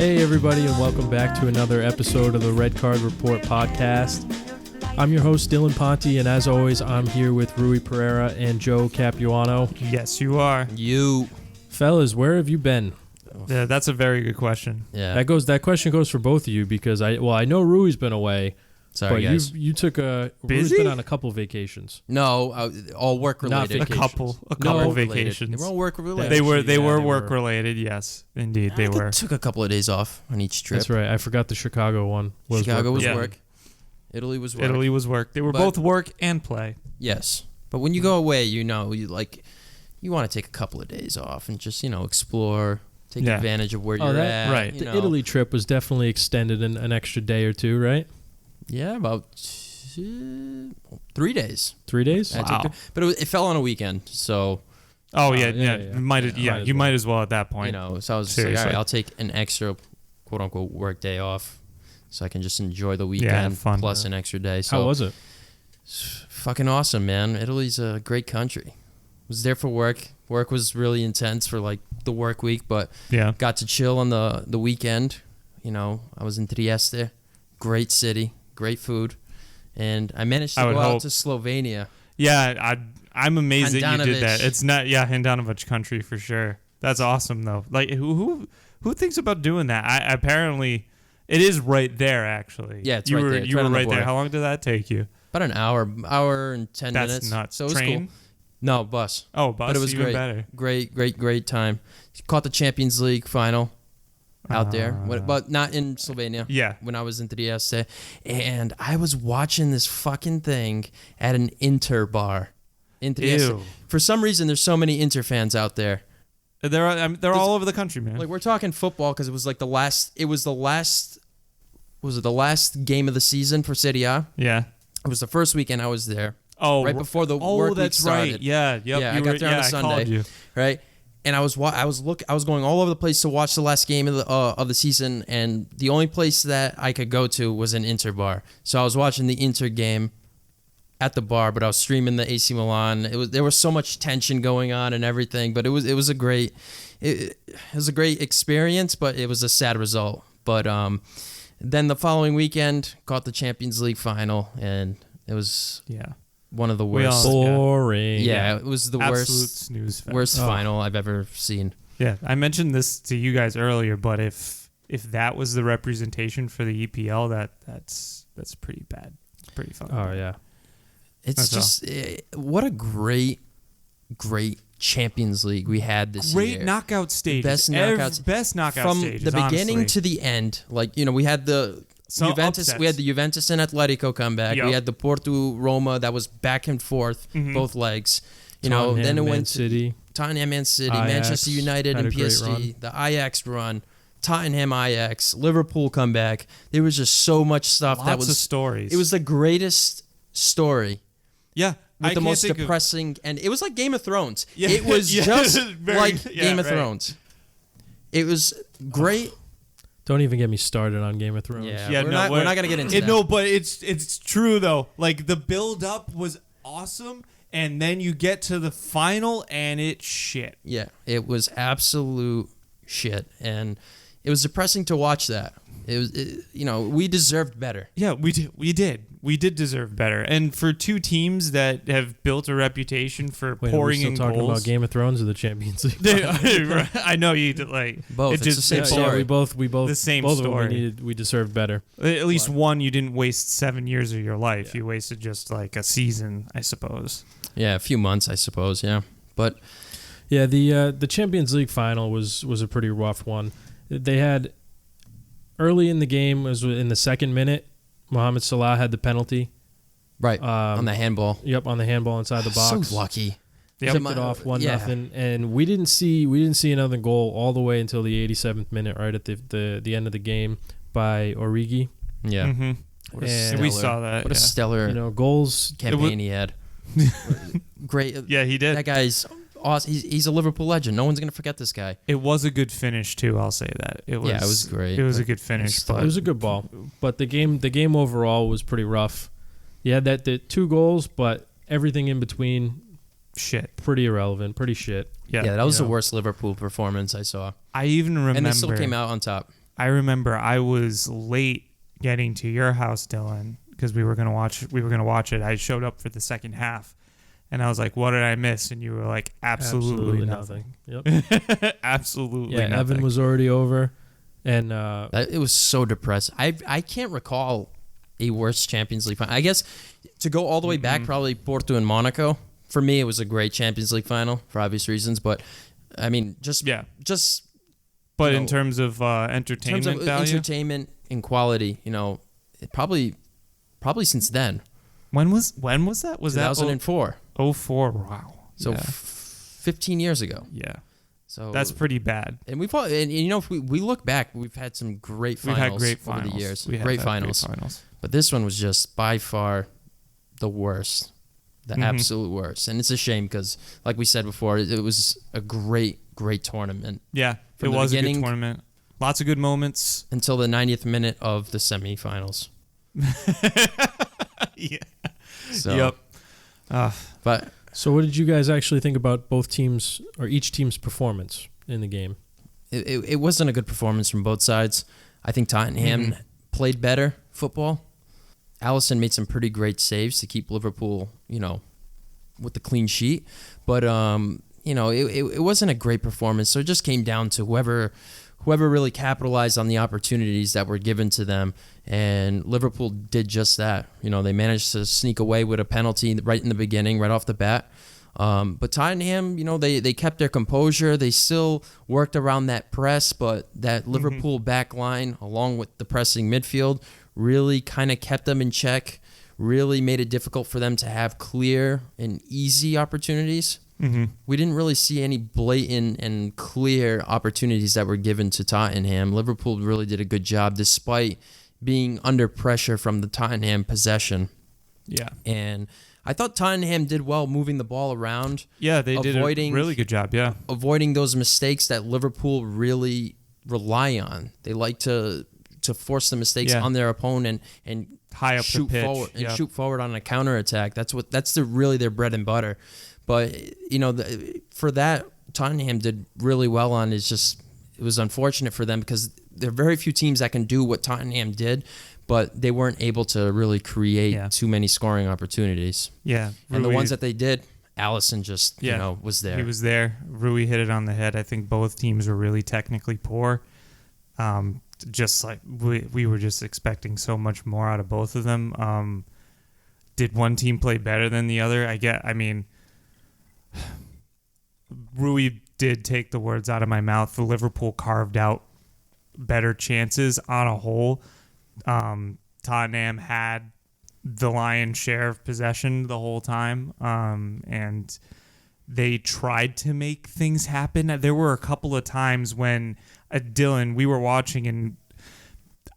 Hey everybody, and welcome back to another episode of the Red Card Report podcast. I'm your host Dylan Ponte, and as always, I'm here with Rui Pereira and Joe Capuano. Yes, you are. You. Fellas, where have you been? Yeah, that's a very good question. Yeah. That question goes for both of you because I know Rui's been away. Sorry, but guys. you took Rui's Busy? been on a couple vacations. No, all work related. Not A couple vacations. They were all work related. They were They work were. related. Yes, indeed, I they think were. took a couple of days off on each trip. That's right. I forgot the Chicago one was Chicago work. was Yeah. work. Italy was work. Italy was work. They were But- both work and play. Yes, but when you go away, you want to take a couple of days off and just explore, take advantage of where you're at. right. you The know. Italy trip was definitely extended an extra day or two, right? Yeah, about 3 days. 3 days? I Wow. took but it fell on a weekend, so Oh yeah, yeah. yeah. You might Yeah, you might might as well at that point. so I was just like, all Seriously. right, I'll take an extra quote unquote work day off, so I can just enjoy the have weekend fun. plus an extra day. So How was it? fucking awesome, man. Italy's a great country. Was there for work. Work was really intense for like the work week, but Yeah. got to chill on the weekend. I was in Trieste, great city, great food, and I managed to I would go out hope. to Slovenia. Yeah, I'm amazed that you did that. Handanovic. It's not Handanovic country for sure. That's awesome though. Like who thinks about doing that? Apparently it is right there actually. Yeah, it's you right were there. It's you right were on the right there. border. How long did that take you? About an hour and 10 That's minutes. nuts. So it was Train? cool. No, bus. Oh, bus, But it was even great. better. Great time. Caught the Champions League final out there, Ah. but not in Slovenia. Yeah. When I was in Trieste, and I was watching this fucking thing at an Inter bar in Trieste. Ew. For some reason, there's so many Inter fans out there. They're all over the country, man. Like we're talking football because it was like the last. Was it the last game of the season for Serie A? Yeah. It was the first weekend I was there. Oh, right before the oh, work week that's started. right. Yeah. Yep. Yeah, you I got were, there on a I Sunday. called you. Right, and I was going all over the place to watch the last game of the season, and the only place that I could go to was an Inter bar. So I was watching the Inter game at the bar, but I was streaming the AC Milan. There was so much tension going on and everything, but it was a great experience, but it was a sad result. But then the following weekend caught the Champions League final, and it was one of the We worst. all- Boring. Yeah, it was the Absolute worst snooze fest. worst Oh. final I've ever seen. Yeah, I mentioned this to you guys earlier, but if that was the representation for the EPL, that's pretty bad. It's pretty fucking Oh bad. yeah. It's That's just what a great Champions League we had this Great year. knockout stages. Best knockouts. Best knockout From stages. the beginning honestly. to the end. Like we had the Some Juventus. upsets. We had the Juventus and Atletico comeback. Yup. We had the Porto Roma that was back and forth, Mhm. both legs. Tottenham, Then it Man went City. to Tottenham, Man City, Ajax Manchester United, had and a great PSG. run. The Ajax run. Tottenham, Ajax, Liverpool comeback. There was just so much stuff Lots that was. of stories. It was the greatest story. yeah. With I the can't most think of- depressing, and it was like Game of Thrones. Yeah, It was yeah, just very- like yeah, Game of right. Thrones. It was great. Don't even get me started on Game of Thrones. Yeah, Yeah, we're no, not gonna get into that. No, but it's true though. Like the build up was awesome, and then you get to the final and it's shit. Yeah, it was absolute shit, and it was depressing to watch that. We deserved better. Yeah, we did deserve better. And for two teams that have built a reputation for Wait, pouring are we still in talking goals. about Game of Thrones or the Champions League? I know you did, like Both. it It's the same it- story. Yeah, we both The same both of them story. we deserved better. At least one, you didn't waste 7 years of your life. You wasted just like a season, I suppose. Yeah, a few months, I suppose. Yeah, but Yeah, the Champions League final was a pretty rough one. They had early in the game, was in the second minute, Mohamed Salah had the penalty. right on the handball. Yep, on the handball inside the box. So lucky. Yep. Tipped it off 1-0, and we didn't see another goal all the way until the 87th minute, right at the end of the game by Origi. Yeah, Mm-hmm. what a And We stellar- saw that. What a stellar Goals. campaign he had. Great. Yeah, he did. That guy's awesome. He's a Liverpool legend. No one's gonna forget this guy. It was a good finish too. I'll say that. It was great. It was a but good finish. still- It was a good ball, but the game overall was pretty rough. You had the 2 goals, but everything in between, shit. pretty irrelevant, pretty shit. Yeah, that was you the know. worst Liverpool performance I saw. I even remember. And they still came out on top. I remember I was late getting to your house, Dylan, because we were gonna watch it. I showed up for the second half, and I was like, "What did I miss?" And you were like, "Absolutely nothing." Yep. Absolutely Yeah, nothing. Evan was already over, and It was so depressing. I can't recall a worse Champions League final. I guess to go all the way back, probably Porto and Monaco. For me, it was a great Champions League final for obvious reasons. But I mean, But in terms of entertainment value, entertainment and quality, probably since then. when was that? Was that 2004? 04? Wow. So 15 years ago. Yeah. So That's pretty bad. And if we look back, we've had some great finals. We've had great finals over the years. We have Great had finals. Great finals. But this one was just by far the worst. The absolute worst. And it's a shame because, like we said before, it was a great tournament. Yeah, From it the was a good beginning tournament. Lots of good moments. until the 90th minute of the semifinals. Yeah. So, Yep. But so what did you guys actually think about both teams or each team's performance in the game? it wasn't a good performance from both sides. I think Tottenham played better football. Alisson made some pretty great saves to keep Liverpool, with the clean sheet. But, it wasn't a great performance. So it just came down to whoever really capitalized on the opportunities that were given to them. And Liverpool did just that. They managed to sneak away with a penalty right in the beginning, right off the bat. But Tottenham, they kept their composure. They still worked around that press, but that Liverpool back line, along with the pressing midfield, really kind of kept them in check, really made it difficult for them to have clear and easy opportunities. We didn't really see any blatant and clear opportunities that were given to Tottenham. Liverpool really did a good job despite being under pressure from the Tottenham possession. Yeah. And I thought Tottenham did well moving the ball around. Yeah, they did a really good job, yeah. Avoiding those mistakes that Liverpool really rely on. They like to force the mistakes on their opponent and high up shoot the pitch. forward and shoot forward on a counterattack. That's really their bread and butter. But for that, Tottenham did really well on. It was unfortunate for them because there are very few teams that can do what Tottenham did, but they weren't able to really create too many scoring opportunities. Yeah, and the ones that they did, Alisson just was there. He was there. Rui hit it on the head. I think both teams were really technically poor. Just like we were just expecting so much more out of both of them. Did one team play better than the other? Rui did take the words out of my mouth. The Liverpool carved out better chances on a whole. Tottenham had the lion's share of possession the whole time, and they tried to make things happen. There were a couple of times when Dylan, we were watching, and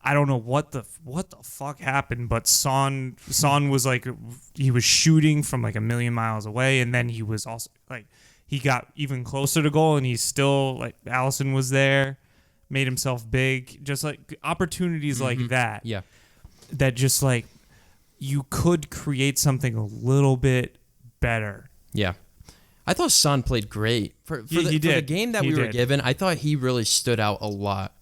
I don't know what the fuck happened, but Son was like, he was shooting from like a million miles away, and then he was also like, he got even closer to goal, and he's still like, Alisson was there, made himself big, just like opportunities like that. Yeah, that just like you could create something a little bit better. Yeah. I thought Son played great. For the game that we were given, I thought he really stood out a lot.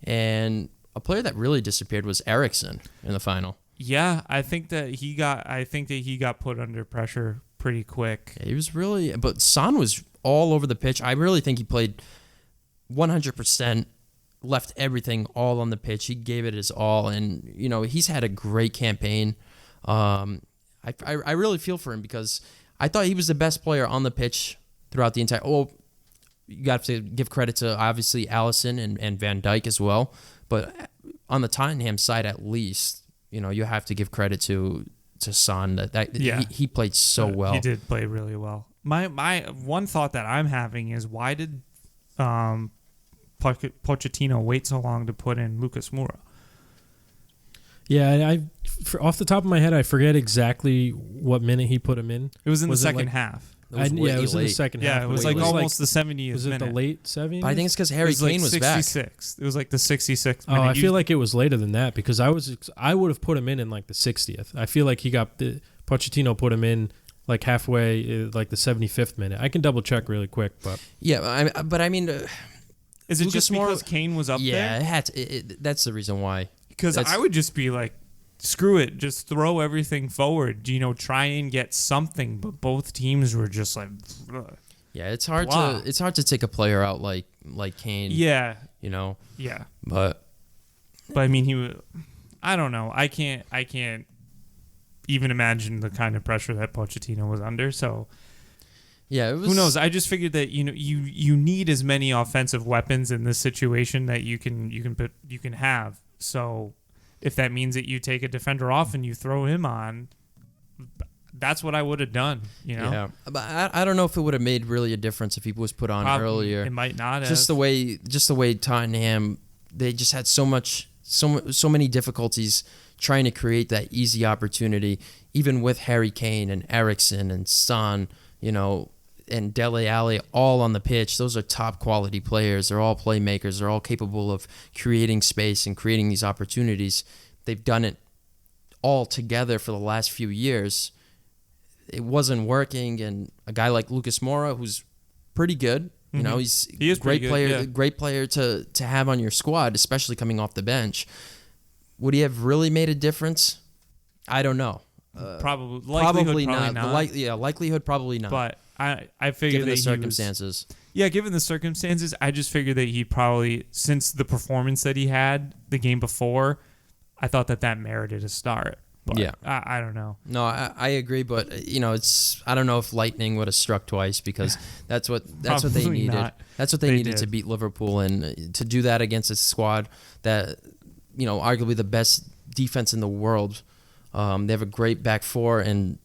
And a player that really disappeared was Eriksen in the final. Yeah, I think that he got put under pressure pretty quick. Yeah, he was really, but Son was all over the pitch. I really think he played 100%, left everything all on the pitch. He gave it his all, and he's had a great campaign. I really feel for him because I thought he was the best player on the pitch throughout the entire. Oh, you got to give credit to obviously Alisson and Van Dijk as well, but on the Tottenham side at least, you have to give credit to Son that he played so well. He did play really well. My one thought that I'm having is, why did Pochettino wait so long to put in Lucas Moura? Yeah, off the top of my head, I forget exactly what minute he put him in. It was in the second half. It was in the second half. Yeah, it was like almost the 70th minute. Was it the late 70s? But I think it's because Harry Kane was back. 66. It was like the 66th minute. Oh, I feel like it was later than that because I would have put him in like the 60th. I feel like Pochettino put him in like halfway, like the 75th minute. I can double check really quick, but yeah, but I mean, Is it Lucas just Moura- because Kane was up there? Yeah, it had that's the reason why. Because I would just be like, screw it, just throw everything forward. Try and get something. But both teams were just like, ugh. Yeah, it's hard Blah. to take a player out like Kane. Yeah, Yeah. But I mean, I don't know. I can't even imagine the kind of pressure that Pochettino was under. So yeah, it was. who knows? I just figured that you need as many offensive weapons in this situation that you can have. So if that means that you take a defender off and you throw him on, that's what I would have done. Yeah, but I don't know if it would have made really a difference if he was put on earlier. It might not. Just the way Tottenham, they just had so many difficulties trying to create that easy opportunity, even with Harry Kane and Eriksen and Son, and Dele Alli all on the pitch. Those are top quality players. They're all playmakers. They're all capable of creating space and creating these opportunities. They've done it all together for the last few years. It wasn't working, and a guy like Lucas Moura, who's pretty good, he's he is a great pretty player, good, yeah. great player to have on your squad, especially coming off the bench. Would he have really made a difference? I don't know. Probably not. Likelihood probably not. But I figured given that the circumstances. given the circumstances, I just figured that he probably, since the performance that he had the game before, I thought that merited a start. But Yeah. I don't know. No, I agree, but I don't know if lightning would have struck twice, because that's what they Probably needed. not. That's what they needed did. to beat Liverpool, and to do that against a squad that arguably the best defense in the world. They have a great back four, and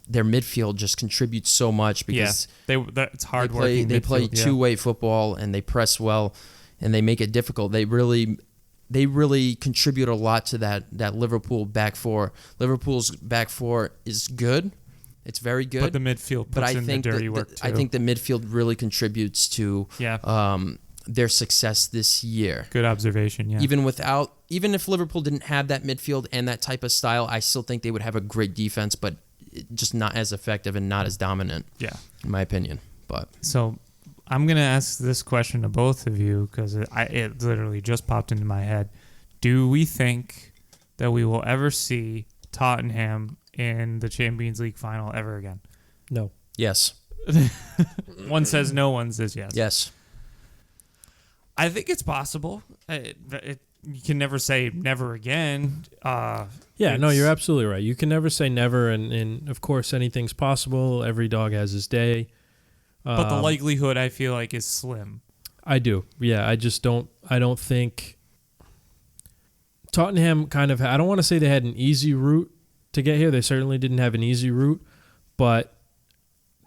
their midfield just contributes so much because it's hard working. They play two-way football, and they press well, and they make it difficult. They really contribute a lot to that Liverpool back four. Liverpool's back four is good. It's very good. But the midfield puts in the dirty work too. I think the midfield really contributes to their success this year. Good observation, yeah. Even if Liverpool didn't have that midfield and that type of style, I still think they would have a great defense, but just not as effective and not as dominant. Yeah. In my opinion. But so I'm going to ask this question to both of you because it literally just popped into my head. Do we think that we will ever see Tottenham in the Champions League final ever again? No. yes. One says no, one says yes. Yes. I think it's possible. You can never say never again. No, you're absolutely right. You can never say never, and of course anything's possible. Every dog has his day. But the likelihood, I feel like, is slim. I do. Yeah, I don't think Tottenham I don't want to say they had an easy route to get here. They certainly didn't have an easy route, but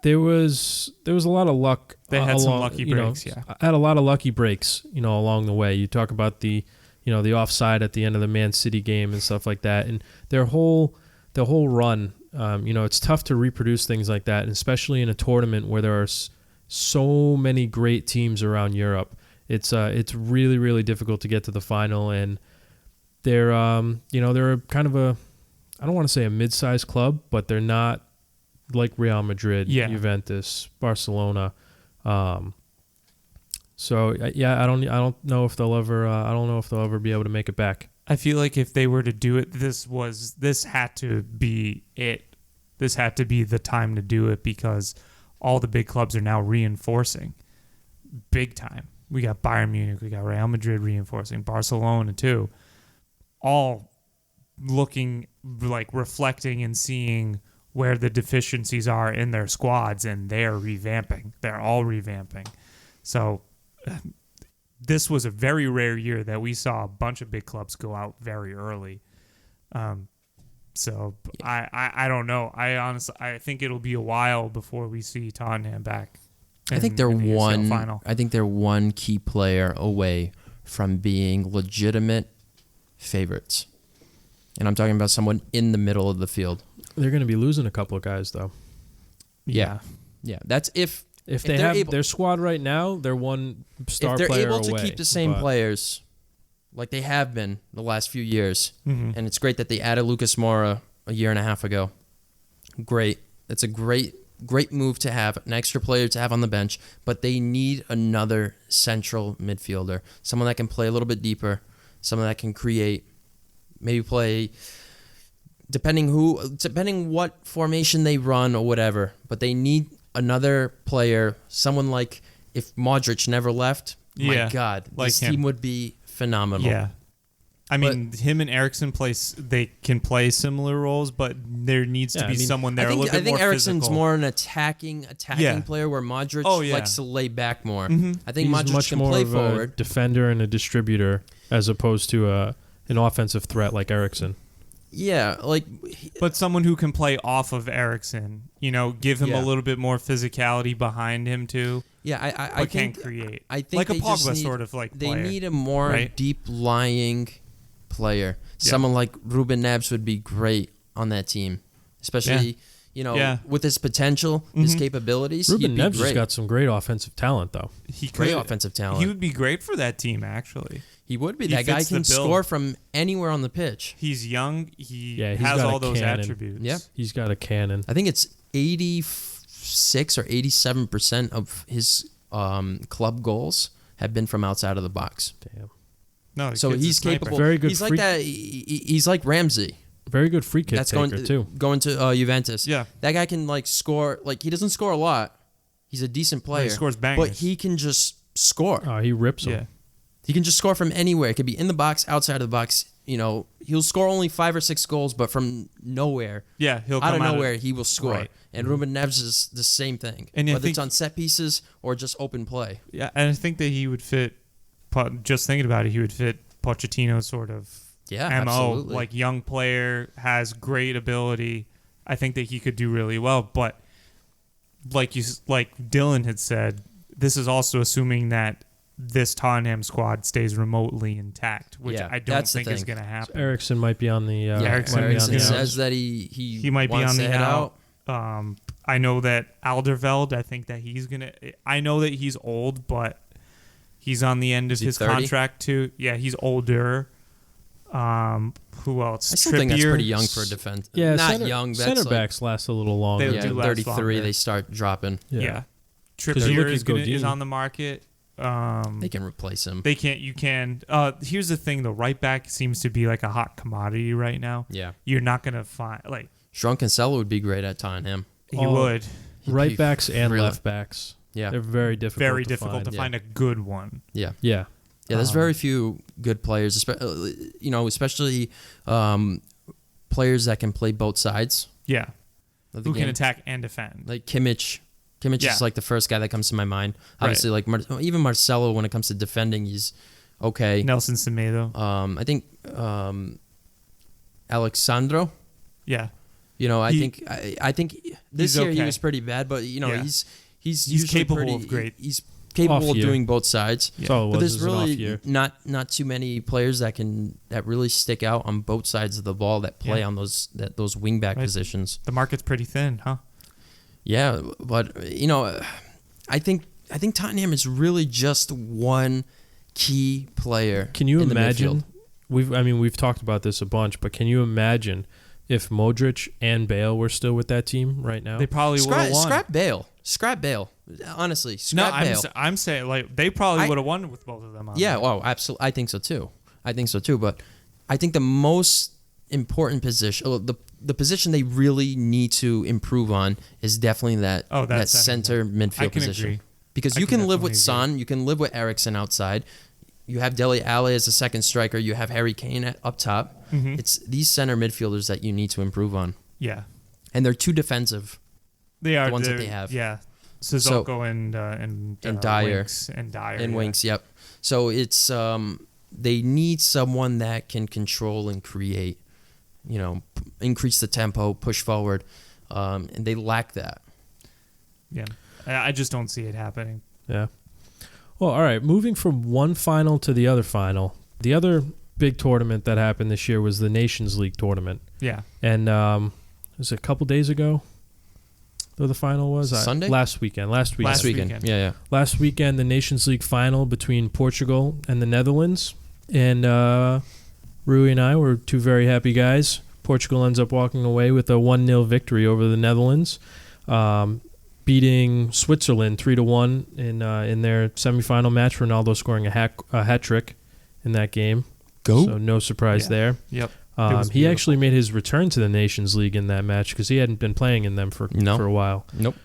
there was a lot of luck. They had some lucky breaks, had a lot of lucky breaks, along the way. You talk about the offside at the end of the Man City game and stuff like that, and their whole run. It's tough to reproduce things like that, and especially in a tournament where there are so many great teams around Europe. It's really, really difficult to get to the final, and they're they're kind of I don't want to say a mid-sized club, but they're not like Real Madrid, Juventus, Barcelona. I don't know if they'll ever be able to make it back. I feel like if they were to do it, this had to be it. This had to be the time to do it because all the big clubs are now reinforcing big time. We got Bayern Munich, we got Real Madrid reinforcing, Barcelona too. All looking like reflecting and seeing where the deficiencies are in their squads, and they're revamping. They're all revamping. So this was a very rare year that we saw a bunch of big clubs go out very early. I don't know. I think it'll be a while before we see Tottenham back. I think they're in the UCL final. I think they're one key player away from being legitimate favorites. And I'm talking about someone in the middle of the field. They're going to be losing a couple of guys, though. Yeah. That's if they have their squad right now, they're one star player away. If they're able to keep the same players like they have been the last few years, and it's great that they added Lucas Moura a year and a half ago. Great. That's a great move to have, an extra player to have on the bench, but they need another central midfielder, someone that can play a little bit deeper, someone that can create, maybe play depending what formation they run or whatever, but they need another player, someone like if Modric never left, my God, like this him. team would be phenomenal. Yeah. I mean, him and Eriksen they can play similar roles, but there needs to be someone there a little bit more physical. I think Eriksen's more an attacking player, where Modric likes to lay back more. I think He's Modric much can more play of forward. a defender and a distributor as opposed to an offensive threat like Eriksen. Yeah, but someone who can play off of Eriksen, give him a little bit more physicality behind him too. Yeah, I can think create. I think like a they Pogba just need, sort of like they player, need a more right? deep lying player. Someone like Ruben Neves would be great on that team, especially with his potential, his capabilities. Ruben he'd be Neves great. has got some great offensive talent, though. Great offensive talent. He would be great for that team, actually. He would be. He That guy fits the can bill. score from anywhere on the pitch. He's young. He He's has got all a those cannon. attributes. Yep. He's got a cannon. I think it's 86 or 87% of his club goals have been from outside of the box. Damn. No, the So kid's a he's sniper. capable. Very good He's free- like that. He's like Ramsey. Very good free kick That's taker, too. going to Juventus. Yeah. That guy can score. He doesn't score a lot. He's a decent player. He scores bangers. But he can just score. Oh, he rips them. Yeah. He can just score from anywhere. It could be in the box, outside of the box. He'll score only 5 or 6 goals, but from nowhere, Yeah, he'll out come of nowhere, he will score. Right. And Ruben Neves is the same thing. And I whether it's think- on set pieces or just open play. Yeah, and I think that he would fit. Just thinking about it, he would fit Pochettino's sort of Yeah, MO. absolutely. Like young player, has great ability. I think that he could do really well. But like Dylan had said, this is also assuming that this Tottenham squad stays remotely intact, which Yeah, I don't that's the think is thing. going to happen. Eriksen might be on the. Eriksen might be on Eriksen the says outs. that he He might be wants on to the head out. I know that Alderweireld, I think that he's going to... I know that he's old, but he's on the end of he his 30? contract too. Yeah, he's older. Who else? I still think that's Trippier. pretty young for a defense. Yeah, not center, young. That's center backs last a little longer. They Yeah, do last 33. longer. They start dropping. Yeah. 'Cause you look Trippier at Godin. is on the market. They can replace him. They can't. You can. Here's the thing: the right back seems to be like a hot commodity right now. Yeah. You're not gonna find Sean Cancelo would be great at Tottenham. he Oh, would. Right backs and really- left backs. Yeah. They're very difficult. Very to difficult find. to Yeah. find a good one. Yeah. Yeah. Yeah, there's very few good players, especially players that can play both sides Yeah, of the who game. can attack and defend. Like Kimmich. Kimmich Yeah. is like the first guy that comes to my mind. Obviously, even Marcelo, when it comes to defending, he's okay. Nelson Semedo. I think Alexandro. Yeah, I think this he's year he okay. was pretty bad, but Yeah. he's He's usually capable pretty, of great. He's capable Off of year. doing both sides. That's all it But was. there's Is an off really year. not too many players that really stick out on both sides of the ball that play Yeah. on those wing back Right. positions. the market's pretty thin, huh? Yeah, but I think Tottenham is really just one key player. Can you in the imagine? midfield. We've talked about this a bunch, but can you imagine if Modric and Bale were still with that team right now? They probably would have won. Scrap Bale. Honestly, No, scrap Bale. I'm saying they probably would have won with both of them. On Yeah, there. well, absolutely. I think so too. But I think the most important position, the position they really need to improve on, is definitely that center midfield I can position. agree. Because I you can can live with definitely Son, you can live with Eriksen outside. You have Dele Alli as a second striker. You have Harry Kane up top. Mhm. It's these center midfielders that you need to improve on, Yeah, and they're too defensive. they are The ones that they're- they have. Yeah, Sissoko and Dyer. Winks and Dyer And yeah. Winks, yep. So it's they need someone that can control and create, increase the tempo, push forward, and they lack that. Yeah, I just don't see it happening. Yeah. Well, all right. Moving from one final to the other final. The other big tournament that happened this year was the Nations League tournament. Yeah, And was it a couple days ago? Though the final was Sunday? Last weekend. Last Last weekend. weekend. Yeah. Last weekend, the Nations League final between Portugal and the Netherlands. And Rui and I were two very happy guys. Portugal ends up walking away with a 1-0 victory over the Netherlands. beating Switzerland 3-1 in their semifinal match. Ronaldo scoring a hat trick in that game. So no surprise there. Yep. He actually made his return to the Nations League in that match because he hadn't been playing in them for a while. Nope.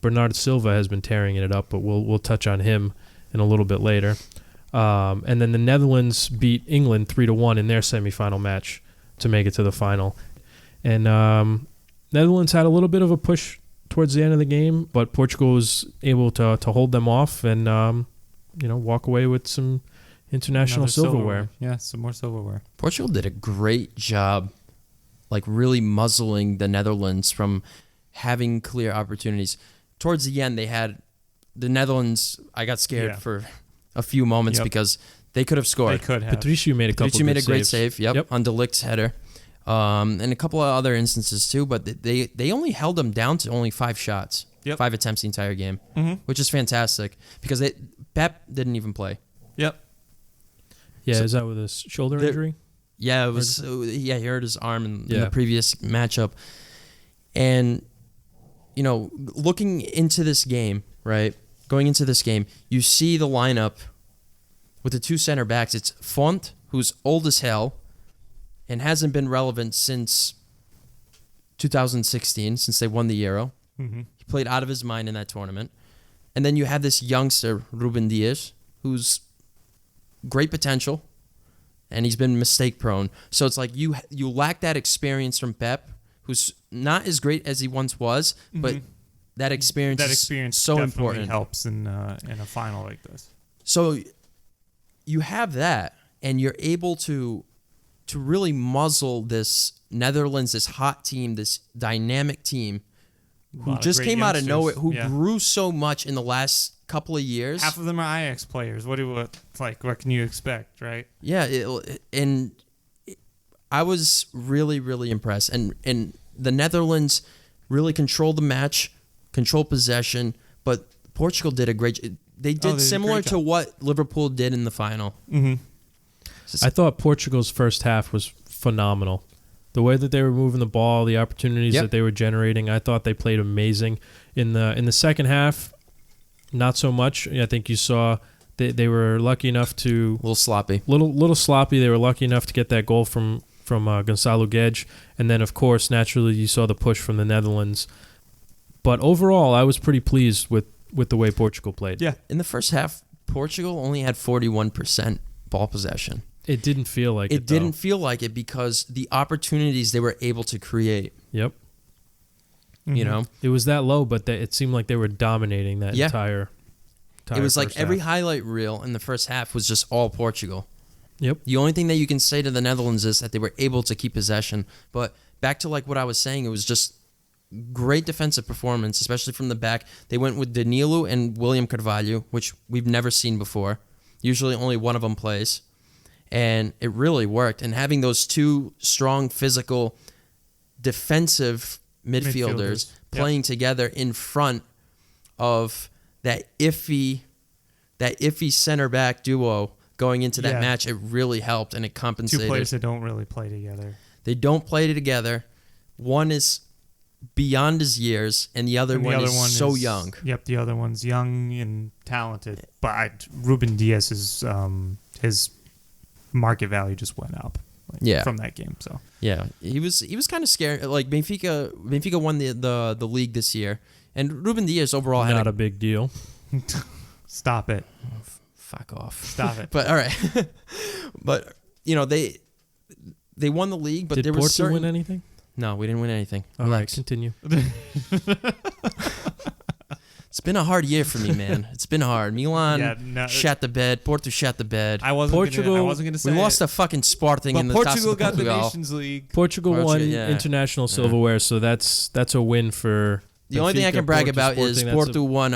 Bernardo Silva has been tearing it up, but we'll touch on him in a little bit later. And then the Netherlands beat England 3-1 in their semifinal match to make it to the final. And Netherlands had a little bit of a push towards the end of the game, but Portugal was able to hold them off and walk away with some international silverware. Yeah, some more silverware. Portugal did a great job, like really muzzling the Netherlands from having clear opportunities. Towards the end, they had the Netherlands. I got scared for a few moments because they could have scored. They could have. Patricio made a couple. Patricio made a great saves. save. On De Ligt's header, and a couple of other instances too. But they only held them down to only 5 shots, 5 attempts the entire game, which is fantastic because Pep didn't even play. Yep. Yeah, is that with a shoulder injury? Yeah, it was. He hurt his arm in the previous matchup, and looking into this game, right? Going into this game, you see the lineup with the 2 center backs. It's Font, who's old as hell and hasn't been relevant since 2016, since they won the Euro. Mm-hmm. He played out of his mind in that tournament. And then you have this youngster, Ruben Dias, who's great potential, and he's been mistake-prone. So it's like you lack that experience from Pep, who's not as great as he once was, but that experience is so important. Helps in a final like this. So you have that, and you're able to really muzzle this Netherlands, this hot team, this dynamic team, who just came out of nowhere, who grew so much in the last couple of years. Half of them are Ajax players. What can you expect, right? Yeah, and I was really, really impressed. And the Netherlands really controlled the match, controlled possession, but Portugal did a great. They did similar to what Liverpool did in the final. Mm-hmm. I thought Portugal's first half was phenomenal. The way that they were moving the ball, the opportunities that they were generating, I thought they played amazing. In the second half, not so much. I think you saw they were lucky enough to a little sloppy. Little sloppy. They were lucky enough to get that goal from Gonçalo Guedes, and then of course naturally you saw the push from the Netherlands. But overall, I was pretty pleased with the way Portugal played. Yeah. In the first half, Portugal only had 41% ball possession. It didn't feel like it. It didn't feel like it because the opportunities they were able to create. Yep. Mm-hmm. It was that low, but it seemed like they were dominating that entire it was like every half. highlight reel in the first half was just all Portugal. Yep. The only thing that you can say to the Netherlands is that they were able to keep possession. But back to like what I was saying, it was just great defensive performance, especially from the back. They went with Danilo and William Carvalho, which we've never seen before. Usually only one of them plays. And it really worked. And having those 2 strong, physical, defensive midfielders playing together in front of that iffy center back duo going into that match, it really helped and it compensated. 2 players that don't really play together. They don't play together. One is beyond his years, and the other one is so young. Yep, the other one's young and talented. But Ruben Dias is his market value just went up from that game. So he was kind of scared. Like Benfica won the league this year, and Ruben Dias overall had not a big deal. Stop it. Fuck off. Stop it. But all right. But they won the league, but did there was Porto win anything? No, we didn't win anything. All right, continue. It's been a hard year for me, man. It's been hard. Milan shat the bed. Porto shat the bed. I wasn't going to say we lost to fucking Sporting in the Portugal got Portugal. the Nations League. Portugal won international silverware, so that's a win for. The only thing I can brag about is Porto won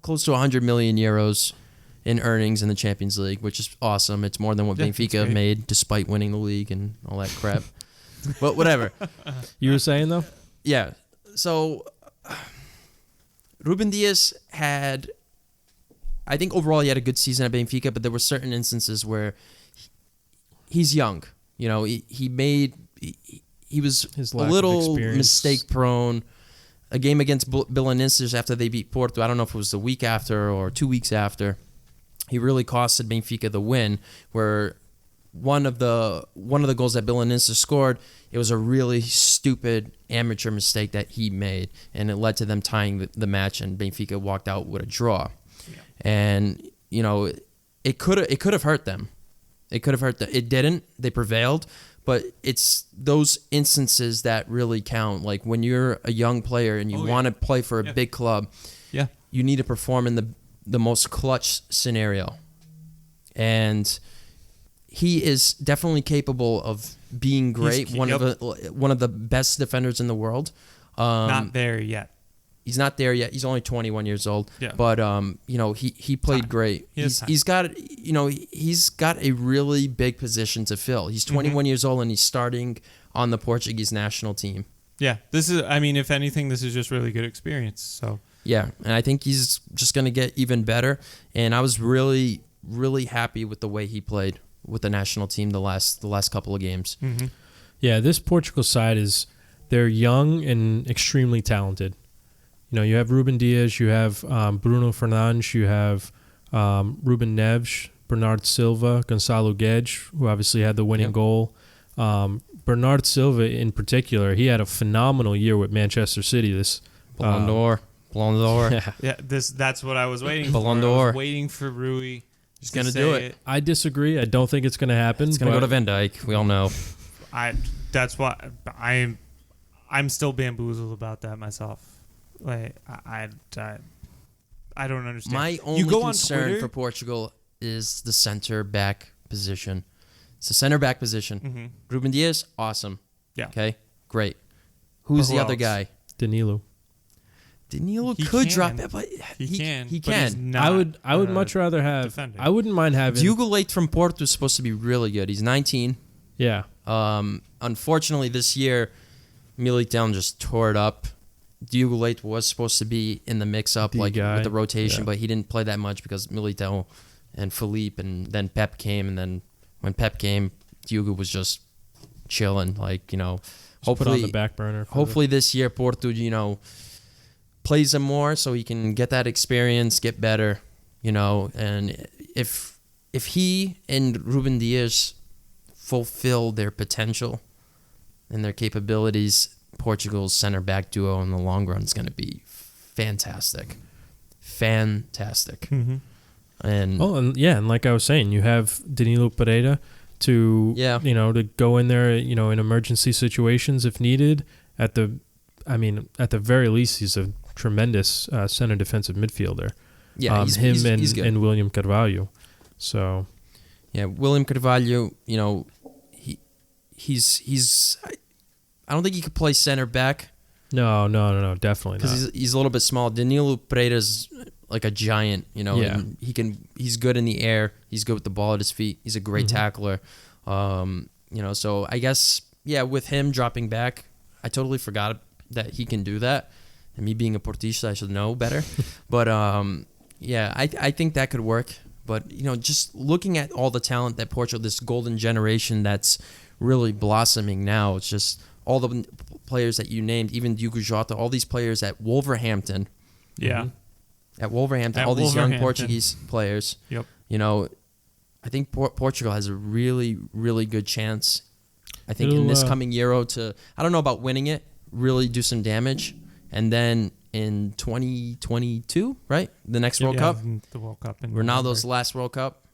close to 100 million euros in earnings in the Champions League, which is awesome. It's more than what Benfica made, despite winning the league and all that crap. But whatever. You were saying though? Yeah. So Ruben Dias had, I think overall he had a good season at Benfica, but there were certain instances where he's young. He was a little mistake prone. a game against Belenenses after they beat Porto. I don't know if it was the week after or 2 weeks after. He really costed Benfica the win, where one of the goals that Belenenses scored, it was a really stupid amateur mistake that he made, and it led to them tying the match, and Benfica walked out with a draw. Yeah. And it could have hurt them. It could have hurt them. It didn't. They prevailed. But it's those instances that really count. Like when you're a young player and you want to play for a big club, you need to perform in the most clutch scenario. And he is definitely capable of being great. One of the best defenders in the world. Not there yet. He's not there yet. He's only 21 years old. Yeah. But he played great. He's got a really big position to fill. He's 21 years old and he's starting on the Portuguese national team. Yeah. If anything, this is just really good experience. So yeah, and I think he's just going to get even better. And I was really, really happy with the way he played with the national team the last couple of games. Mm-hmm. Yeah, this Portugal side they're young and extremely talented. You have Ruben Dias, you have Bruno Fernandes, you have Ruben Neves, Bernard Silva, Gonçalo Guedes, who obviously had the winning goal. Bernard Silva, in particular, he had a phenomenal year with Manchester City. This Ballon d'Or. Yeah, that's what I was waiting for. Ballon d'Or. I was waiting for Rui. He's going to do it. I disagree. I don't think it's going to happen. It's going to go to Van Dijk. We all know. That's why I'm still bamboozled about that myself. Like I don't understand. My only concern for Portugal is the center back position. It's the center back position. Mm-hmm. Ruben Dias, awesome. Yeah. Okay, great. Who's the other guy? Danilo. Danilo could drop it, but he can. But he's not I would much rather have. Defender. I wouldn't mind having. Diogo Leite from Porto is supposed to be really good. He's 19. Yeah. Unfortunately, this year, Militão just tore it up. Diogo Leite was supposed to be in the mix-up with the rotation, but he didn't play that much because Militão and Felipe and then Pep came, and then when Pep came, Diogo was just chilling, hopefully put on the back burner. Hopefully this year Porto, plays him more so he can get that experience, get better, and if he and Ruben Dias fulfill their potential and their capabilities, Portugal's center back duo in the long run is going to be fantastic. Mm-hmm. And like I was saying, you have Danilo Pereira to to go in there, in emergency situations if needed. At the very least, he's a tremendous center defensive midfielder. Yeah, he's good. And William Carvalho. So yeah, William Carvalho, he's I don't think he could play center back. No, definitely not. Because he's a little bit small. Danilo Pereira's like a giant, and he's good in the air. He's good with the ball at his feet. He's a great tackler. So I guess, with him dropping back, I totally forgot that he can do that. And me being a Portista, I should know better. But, I think that could work. But, just looking at all the talent that Portugal, this golden generation that's really blossoming now, it's just all the players that you named, even Diogo Jota, all these players at Wolverhampton. Yeah. At Wolverhampton, all these young Portuguese players. Yep. I think Portugal has a really, really good chance. I think in this coming Euro I don't know about winning it, really do some damage. And then in 2022, right? The next World Cup. The World Cup. Ronaldo's last World Cup.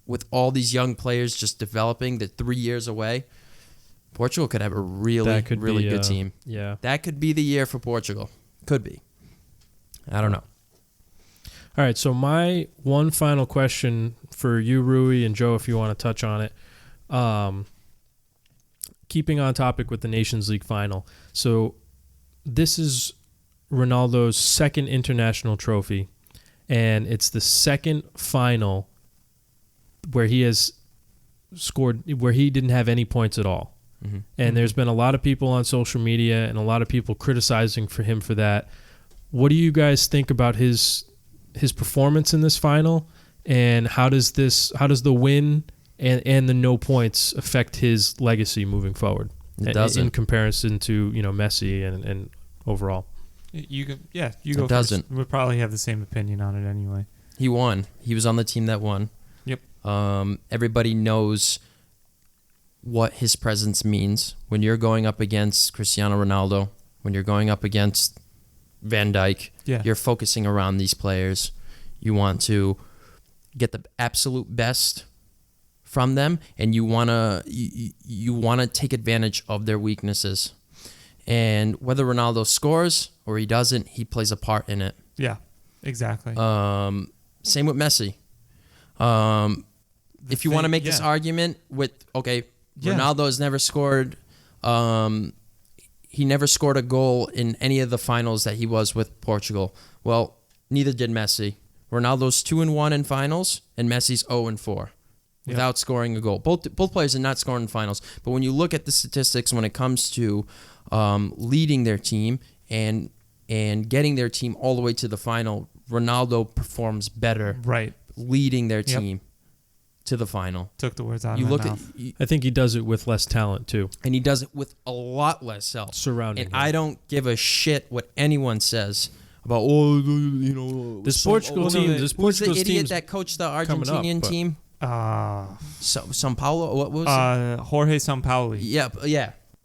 With all these young players just developing, they're 3 years away. Portugal could have a really good team. Yeah. That could be the year for Portugal. Could be. I don't know. All right, so my one final question for you, Rui, and Joe, if you want to touch on it. Keeping on topic with the Nations League final. So this is Ronaldo's second international trophy, and it's the second final where he has scored, where he didn't have any points at all. Mm-hmm. And there's been a lot of people on social media and a lot of people criticizing for him for that. What do you guys think about his performance in this final, and how does the win and the no points affect his legacy moving forward? It doesn't. In comparison to Messi and overall. You can, you It go doesn't. first. We'll probably have the same opinion on it anyway. He won. He was on the team that won. Yep. Everybody knows what his presence means when you're going up against Cristiano Ronaldo, when you're going up against Van Dijk. Yeah. You're focusing around these players. You want to get the absolute best from them, and you wanna take advantage of their weaknesses. And whether Ronaldo scores or he doesn't, he plays a part in it. Yeah, exactly. Same with Messi. If you want to make this argument with, Ronaldo has never scored. He never scored a goal in any of the finals that he was with Portugal. Well, neither did Messi. Ronaldo's 2-1 in finals, and Messi's 0-4 without scoring a goal. Both players are not scoring in finals. But when you look at the statistics when it comes to leading their team and getting their team all the way to the final, Ronaldo performs better leading their team to the final. Took the words out of my mouth. I think he does it with less talent too. And he does it with a lot less help. Surrounding And him. I don't give a shit what anyone says about, This Portugal team, this who's the Portugal's idiot team's that coached the coming up, Argentinian but- team? São Paulo? What was it? Jorge Sampaoli. Yeah.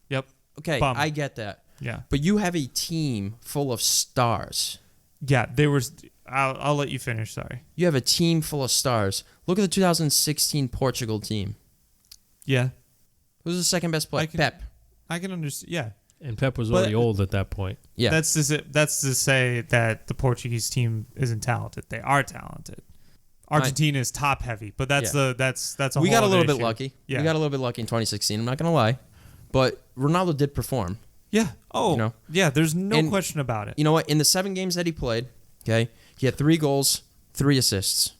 Yep. Okay, Bum. I get that. Yeah. But you have a team full of stars. Yeah, they were. I'll let you finish. Sorry. You have a team full of stars. Look at the 2016 Portugal team. Yeah. Who's the second best player? Pep. I can understand. Yeah. And Pep was already old at that point. Yeah. That's to say that the Portuguese team isn't talented. They are talented. Argentina is top heavy, but that's a we got a whole little other bit issue. lucky. Yeah. We got a little bit lucky in 2016. I'm not gonna lie, but Ronaldo did perform. Yeah. Oh. Yeah. There's no question about it. You know what? In the 7 games that he played, okay, he had 3 goals, 3 assists.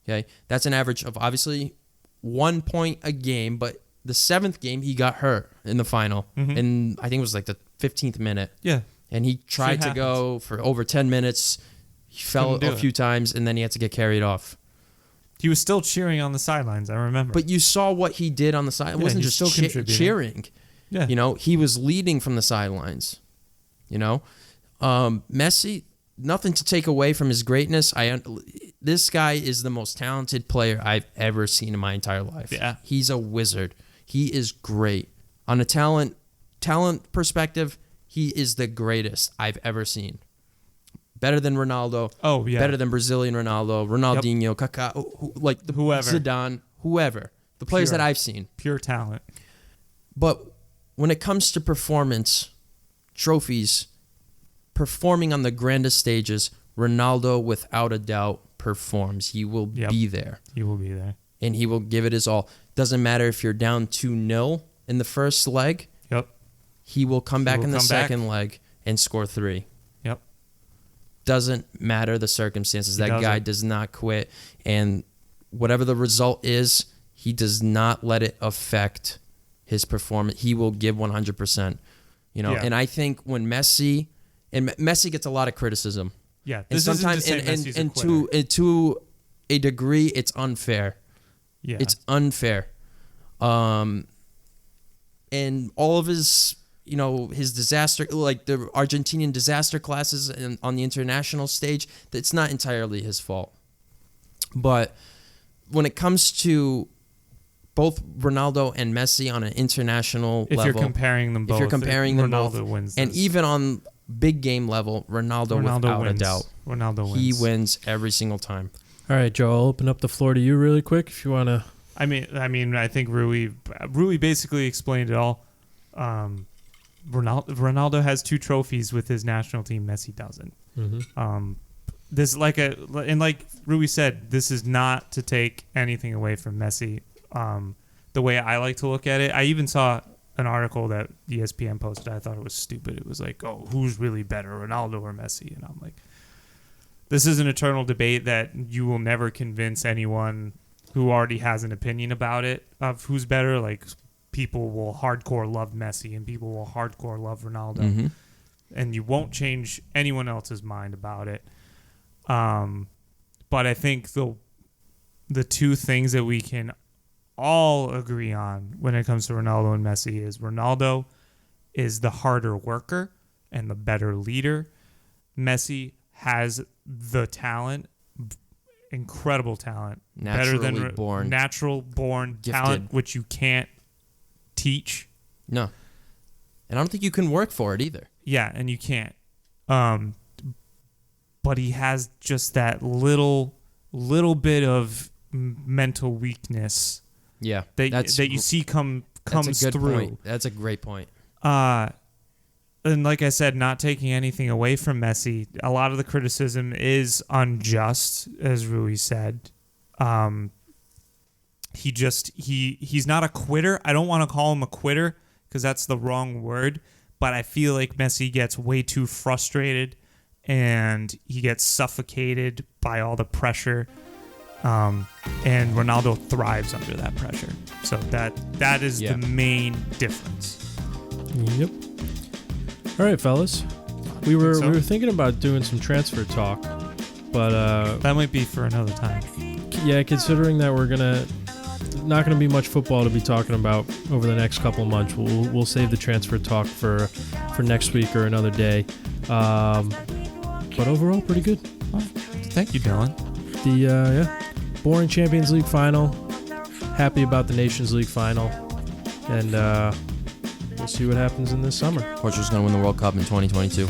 Okay, that's an average of obviously 1 point a game. But the 7th game he got hurt in the final, and I think it was like the 15th minute. Yeah. And he tried to go for over 10 minutes. He fell a few times, and then he had to get carried off. He was still cheering on the sidelines. I remember. But you saw what he did on the side. It wasn't he's just still contributing. cheering. Yeah. He was leading from the sidelines. Messi, nothing to take away from his greatness. This guy is the most talented player I've ever seen in my entire life. Yeah. He's a wizard. He is great. On a talent perspective, he is the greatest I've ever seen. Better than Ronaldo. Oh, yeah. Better than Brazilian Ronaldo, Ronaldinho, Kaká, Whoever. Zidane, whoever. The players that I've seen. Pure talent. But when it comes to performance, trophies, performing on the grandest stages, Ronaldo, without a doubt, performs. He will be there. He will be there. And he will give it his all. Doesn't matter if you're down 2-0 in the first leg. Yep. He will come back in the second leg and score 3. Yep. Doesn't matter the circumstances. That guy does not quit. And whatever the result is, he does not let it affect his performance. He will give 100%. And I think when Messi gets a lot of criticism. Yeah. And This isn't to sometimes say Messi's a quitter. to a degree it's unfair. Yeah. It's unfair. And all of his his disaster, like the Argentinian disaster classes on the international stage, it's not entirely his fault. But when it comes to both Ronaldo and Messi on an international level, if you're comparing them both, Ronaldo wins this. And even on big game level, Ronaldo without wins. a doubt. Ronaldo wins. He wins every single time. All right, Joe, I'll open up the floor to you really quick if you want to. I mean, I think Rui basically explained it all. Ronaldo has 2 trophies with his national team. Messi doesn't. Mm-hmm. Like Rui said, this is not to take anything away from Messi. The way I like to look at it, I even saw an article that ESPN posted. I thought it was stupid. It was like, oh, who's really better, Ronaldo or Messi? And I'm like, this is an eternal debate that you will never convince anyone who already has an opinion about it of who's better. Like, people will hardcore love Messi and people will hardcore love Ronaldo. Mm-hmm. And you won't change anyone else's mind about it. But I think the 2 things that we can all agree on when it comes to Ronaldo and Messi is Ronaldo is the harder worker and the better leader. Messi has the talent, incredible talent, Naturally better than born. natural born Gifted. talent, which you can't teach. No. And I don't think you can work for it either. Yeah, and you can't. But he has just that little bit of mental weakness. Yeah. That you see comes through. Point. That's a great point. And like I said, not taking anything away from Messi, a lot of the criticism is unjust, as Rui said. He's not a quitter. I don't want to call him a quitter because that's the wrong word, but I feel like Messi gets way too frustrated and he gets suffocated by all the pressure. And Ronaldo thrives under that pressure. So that is the main difference. Yep. All right, fellas. We were thinking about doing some transfer talk, but that might be for another time. Yeah, considering that we're not gonna be much football to be talking about over the next couple of months, we'll save the transfer talk for next week or another day. But overall, pretty good. Thank you, Dylan. Boring Champions League final. Happy about the Nations League final, and we'll see what happens in this summer. Portugal's going to win the World Cup in 2022.